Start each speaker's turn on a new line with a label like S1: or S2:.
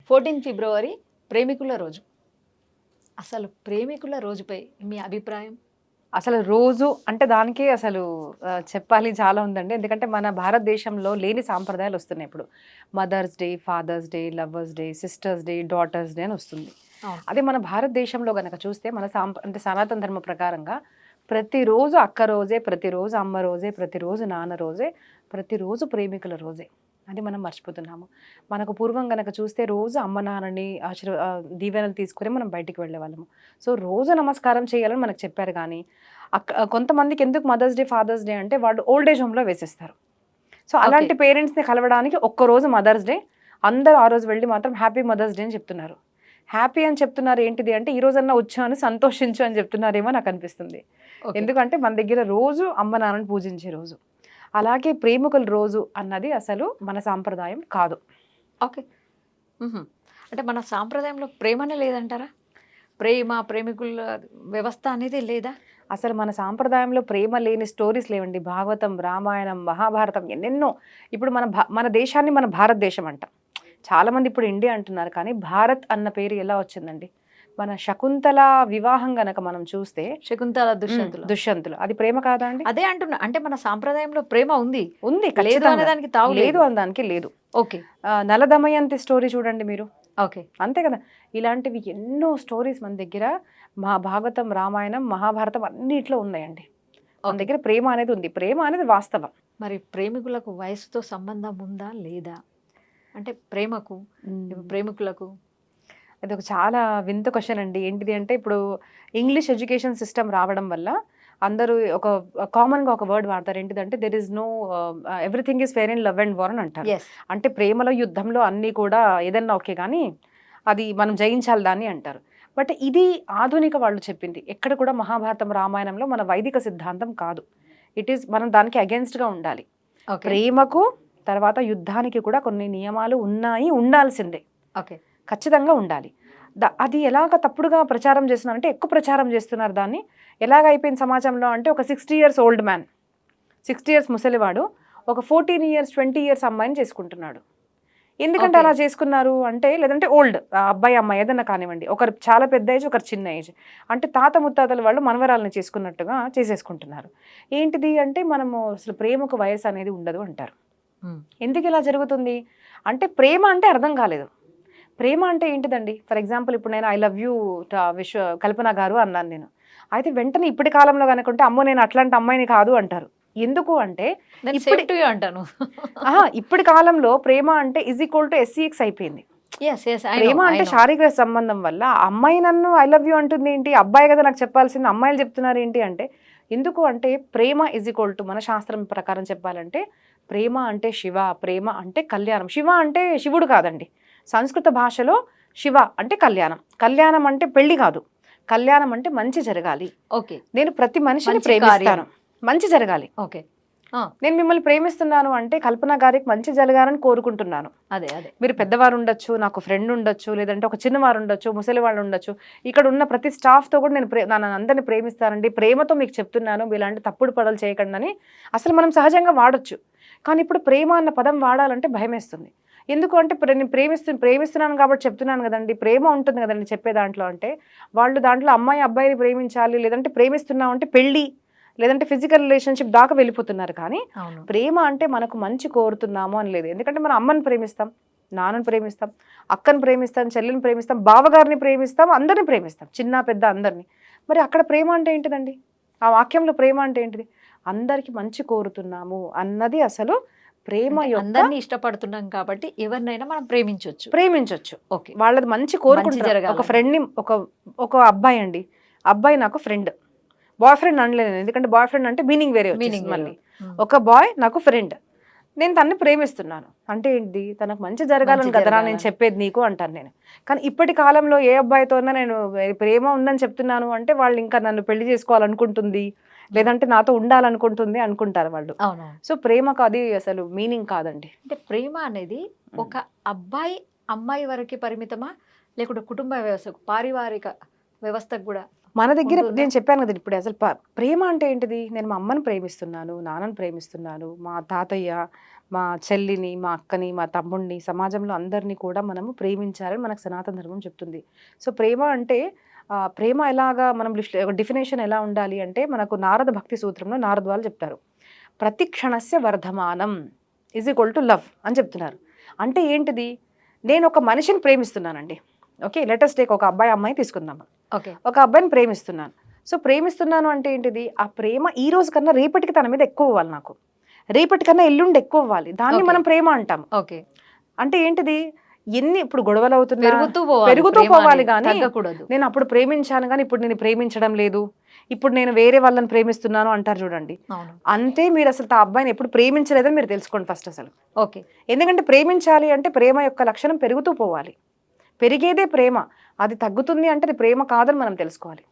S1: 14 ఫిబ్రవరి ప్రేమికుల రోజు. అసలు ప్రేమికుల రోజుపై మీ అభిప్రాయం?
S2: అసలు రోజు అంటే దానికే అసలు చెప్పాలి చాలా ఉందండి. ఎందుకంటే మన భారతదేశంలో లేని సాంప్రదాయాలు వస్తున్నాయి ఇప్పుడు. Mothers day, fathers day, lovers day, sisters day, daughters day అని వస్తుంది.
S1: అవును.
S2: అదే మన భారతదేశంలో గనక చూస్తే మన అంటే సనాతన ధర్మ ప్రకారంగా ప్రతిరోజు అక్క రోజే, ప్రతిరోజు అమ్మ రోజే, ప్రతిరోజు నాన్న రోజే, ప్రతిరోజు ప్రేమికుల రోజే. అది మనం మర్చిపోతున్నాము. మనకు పూర్వం గనక చూస్తే రోజు అమ్మ నాన్నని దీవెనలు తీసుకొని మనం బయటికి వెళ్ళేవాళ్ళము. సో రోజు నమస్కారం చేయాలని మనకు చెప్పారు కానీ కొంతమందికి ఎందుకు మదర్స్ డే, ఫాదర్స్ డే అంటే వాళ్ళు ఓల్డ్ ఏజ్ హోమ్‌లో వేసేస్తారు. సో అలాంటి పేరెంట్స్‌ని కలవడానికి ఒక్కరోజు మదర్స్ డే, అందరూ ఆ రోజు వెళ్ళి మాత్రం హ్యాపీ మదర్స్ డే అని చెప్తున్నారు. హ్యాపీ అని చెప్తున్నారు ఏంటిది అంటే ఈ రోజన్నా వచ్చాను సంతోషించు అని చెప్తున్నారేమో నాకు అనిపిస్తుంది. ఎందుకంటే మన దగ్గర రోజు అమ్మ నాన్నని పూజించే రోజు. అలాగే ప్రేమికుల రోజు అన్నది అసలు మన సాంప్రదాయం కాదు.
S1: ఓకే. అంటే మన సాంప్రదాయంలో ప్రేమనే లేదంటారా? ప్రేమ, ప్రేమికుల వ్యవస్థ అనేది లేదా?
S2: అసలు మన సాంప్రదాయంలో ప్రేమ లేని స్టోరీస్ లేవండి. భాగవతం, రామాయణం, మహాభారతం ఎన్నెన్నో. ఇప్పుడు మన దేశాన్ని మన భారతదేశం అంటాం. చాలామంది ఇప్పుడు ఇండియా అంటున్నారు కానీ భారత్ అన్న పేరు ఎలా వచ్చిందండి? మన శకుంతల వివాహం గనక మనం చూస్తే
S1: శకుంతల దుష్యంతులు
S2: అది ప్రేమ కాదా అండి?
S1: అదే అంటున్నా. అంటే మన సాంప్రదాయంలో ప్రేమ ఉంది.
S2: ఉంది.
S1: లేదు అనేదానికి తావు
S2: లేదు అనడానికి లేదు.
S1: ఓకే.
S2: నల దమయంతి స్టోరీ చూడండి మీరు.
S1: ఓకే.
S2: అంతే కదా. ఇలాంటివి ఎన్నో స్టోరీస్ మన దగ్గర భాగవతం, రామాయణం, మహాభారతం అన్నిట్లో ఉన్నాయండి. మన దగ్గర ప్రేమ అనేది ఉంది. ప్రేమ అనేది వాస్తవం.
S1: మరి ప్రేమికులకు వయసుతో సంబంధం ఉందా లేదా? అంటే ప్రేమకు ప్రేమికులకు
S2: అది ఒక చాలా వింత క్వశ్చన్ అండి. ఏంటిది అంటే ఇప్పుడు ఇంగ్లీష్ ఎడ్యుకేషన్ సిస్టమ్ రావడం వల్ల అందరూ కామన్గా ఒక వర్డ్ వాడతారు. ఏంటిదంటే there is know everything is fair in love and war అని అంటారు. అంటే ప్రేమలో, యుద్ధంలో అన్నీ కూడా ఏదన్నా ఓకే కానీ అది మనం జయించాలి దాన్ని అంటారు. బట్ ఇది ఆధునిక వాళ్ళు చెప్పింది. ఎక్కడ కూడా మహాభారతం, రామాయణంలో మన వైదిక సిద్ధాంతం కాదు. ఇట్ ఈస్ మనం దానికి అగేన్స్ట్గా ఉండాలి. ప్రేమకు తర్వాత యుద్ధానికి కూడా కొన్ని నియమాలు ఉన్నాయి, ఉండాల్సిందే.
S1: ఓకే,
S2: ఖచ్చితంగా ఉండాలి. అది ఎలాగ తప్పుడుగా ప్రచారం చేస్తున్నారు అంటే ఎక్కువ ప్రచారం చేస్తున్నారు దాన్ని. ఎలాగ అయిపోయింది సమాజంలో అంటే ఒక 60 years ఓల్డ్ మ్యాన్, 60 years ముసలివాడు ఒక 14 years 20 years అమ్మాయిని చేసుకుంటున్నాడు. ఎందుకంటే అలా చేసుకున్నారు అంటే, లేదంటే ఓల్డ్ అబ్బాయి అమ్మాయి ఏదన్నా కానివ్వండి, ఒకరు చాలా పెద్ద ఏజ్, ఒకరు చిన్న ఏజ్. అంటే తాత ముత్తాతల వాళ్ళు మనవరాలను చేసుకున్నట్టుగా చేసేసుకుంటున్నారు. ఏంటిది అంటే మనము అసలు ప్రేమకు వయసు అనేది ఉండదు అంటారు. ఎందుకు ఇలా జరుగుతుంది అంటే ప్రేమ అంటే అర్థం కాలేదు. ప్రేమ అంటే ఏంటిదండి? ఫర్ ఎగ్జాంపుల్ ఇప్పుడు నేను ఐ లవ్ యూ కల్పన గారు అన్నాను నేను. అయితే వెంటనే ఇప్పటి కాలంలో కనుకుంటే అమ్మో నేను అట్లాంటి అమ్మాయిని కాదు అంటారు. ఎందుకు అంటే
S1: అంటాను
S2: ఇప్పటి కాలంలో ప్రేమ అంటే = SCX అయిపోయింది. ప్రేమ అంటే శారీరక సంబంధం వల్ల అమ్మాయి నన్ను ఐ లవ్ యూ అంటుంది ఏంటి, అబ్బాయి కదా నాకు చెప్పాల్సింది, అమ్మాయిలు చెప్తున్నారు ఏంటి అంటే ఎందుకు అంటే ప్రేమ = మన శాస్త్రం ప్రకారం చెప్పాలంటే ప్రేమ అంటే శివ, ప్రేమ అంటే కళ్యాణం. శివ అంటే శివుడు కాదండి. సంస్కృత భాషలో శివ అంటే కళ్యాణం. కళ్యాణం అంటే పెళ్లి కాదు. కళ్యాణం అంటే మంచి జరగాలి.
S1: ఓకే,
S2: నేను ప్రతి మనిషిని ప్రేమిస్తాను, మంచి జరగాలి.
S1: ఓకే,
S2: నేను మిమ్మల్ని ప్రేమిస్తున్నాను అంటే కల్పన గారికి మంచి జరగాలని కోరుకుంటున్నాను.
S1: అదే అదే
S2: మీరు పెద్దవారు ఉండొచ్చు, నాకు ఫ్రెండ్ ఉండొచ్చు, లేదంటే ఒక చిన్నవారు ఉండొచ్చు, ముసలి వాళ్ళు ఉండొచ్చు. ఇక్కడ ఉన్న ప్రతి స్టాఫ్తో కూడా నేను అందరిని ప్రేమిస్తానండి, ప్రేమతో మీకు చెప్తున్నాను, ఇలాంటి తప్పుడు పనులు చేయకండి అని అసలు మనం సహజంగా వాడచ్చు. కానీ ఇప్పుడు ప్రేమ అన్న పదం వాడాలంటే భయం వేస్తుంది. ఎందుకు అంటే నేను ప్రేమిస్తున్నాను కాబట్టి చెప్తున్నాను కదండి, ప్రేమ ఉంటుంది కదండి చెప్పే దాంట్లో అంటే వాళ్ళు దాంట్లో అమ్మాయి అబ్బాయిని ప్రేమించాలి, లేదంటే ప్రేమిస్తున్నాం అంటే పెళ్ళి, లేదంటే ఫిజికల్ రిలేషన్షిప్ దాకా వెళ్ళిపోతున్నారు. కానీ ప్రేమ అంటే మనకు మంచి కోరుతున్నాము అని లేదు. ఎందుకంటే మనం అమ్మని ప్రేమిస్తాం, నాన్నని ప్రేమిస్తాం, అక్కని ప్రేమిస్తాం, చెల్లిని ప్రేమిస్తాం, బావగారిని ప్రేమిస్తాం, అందరిని ప్రేమిస్తాం, చిన్న పెద్ద అందరినీ. మరి అక్కడ ప్రేమ అంటే ఏంటిదండి? ఆ వాక్యంలో ప్రేమ అంటే ఏంటిది? అందరికి మంచి కోరుతున్నాము అన్నది అసలు ప్రేమ.
S1: అందరినీ ఇష్టపడుతున్నాం కాబట్టి ఎవరినైనా మనం ప్రేమించవచ్చు.
S2: ఓకే, వాళ్ళది మంచి కోరుకుంటారు. ఒక ఫ్రెండ్ని ఒక అబ్బాయి అండి, అబ్బాయి నాకు ఫ్రెండ్, బాయ్ ఫ్రెండ్ అనలేదు ఎందుకంటే బాయ్ ఫ్రెండ్ అంటే మీనింగ్ వేరే వచ్చింది. మళ్ళీ ఒక బాయ్ నాకు ఫ్రెండ్, నేను తనని ప్రేమిస్తున్నాను అంటే ఏంటి, తనకు మంచి జరగాలని కదరా నేను చెప్పేది నీకు అంటాను నేను. కానీ ఇప్పటి కాలంలో ఏ అబ్బాయితోనైనా నేను ప్రేమ ఉందని చెప్తున్నాను అంటే వాళ్ళు ఇంకా నన్ను పెళ్లి చేసుకోవాలనుకుంటుంది, లేదంటే నాతో ఉండాలనుకుంటుంది అనుకుంటారు వాళ్ళు. సో ప్రేమకు అది అసలు మీనింగ్ కాదండి.
S1: అంటే ప్రేమ అనేది ఒక అబ్బాయి అమ్మాయి వరకు పరిమితమా, లేకుంటే కుటుంబ వ్యవస్థకు, పారివారిక వ్యవస్థకు కూడా?
S2: మన దగ్గర నేను చెప్పాను కదా ఇప్పుడు అసలు ప్రేమ అంటే ఏంటిది, నేను మా అమ్మని ప్రేమిస్తున్నాను, నాన్నని ప్రేమిస్తున్నాను, మా తాతయ్య, మా చెల్లిని, మా అక్కని, మా తమ్ముడిని, సమాజంలో అందరినీ కూడా మనము ప్రేమించాలని మనకు సనాతన ధర్మం చెప్తుంది. సో ప్రేమ అంటే ప్రేమ ఎలాగా మనం డెఫినేషన్ ఎలా ఉండాలి అంటే మనకు నారద భక్తి సూత్రంలో నారద వాళ్ళు చెప్తారు. ప్రతి క్షణస్య వర్ధమానం ఈక్వల్ టు లవ్ అని చెప్తున్నారు. అంటే ఏంటిది? నేను ఒక మనిషిని ప్రేమిస్తున్నానండి. ఓకే, లెటెస్ట్ టేక్ ఒక అబ్బాయి అమ్మాయి తీసుకుందాం.
S1: ఓకే.
S2: ఒక అబ్బాయిని ప్రేమిస్తున్నాను. సో ప్రేమిస్తున్నాను అంటే ఏంటిది? ఆ ప్రేమ ఈ రోజు కన్నా రేపటికి తన మీద ఎక్కువ అవ్వాలి, నాకు రేపటికన్నా ఎల్లుండి ఎక్కువ అవ్వాలి. దాన్ని
S1: Okay.
S2: మనం ప్రేమ అంటాం.
S1: ఓకే.
S2: అంటే ఏంటిది? ఇప్పుడు గొడవలు అవుతున్నా
S1: పెరుగుతూ
S2: పోవాలి కానీ
S1: తగ్గకూడదు.
S2: నేను అప్పుడు ప్రేమించాను కానీ ఇప్పుడు నేను ప్రేమించడం లేదు, ఇప్పుడు నేను వేరే వాళ్ళని ప్రేమిస్తున్నాను అంటారు చూడండి.
S1: అవును.
S2: అంతే, మీరు అసలు ఆ అబ్బాయిని ఎప్పుడు ప్రేమించలేదని మీరు తెలుసుకోండి ఫస్ట్ అసలు.
S1: ఓకే.
S2: ఎందుకంటే ప్రేమించాలి అంటే ప్రేమ యొక్క లక్షణం పెరుగుతూ పోవాలి. పెరిగేదే ప్రేమ. అది తగ్గుతుంది అంటే అది ప్రేమ కాదని మనం తెలుసుకోవాలి.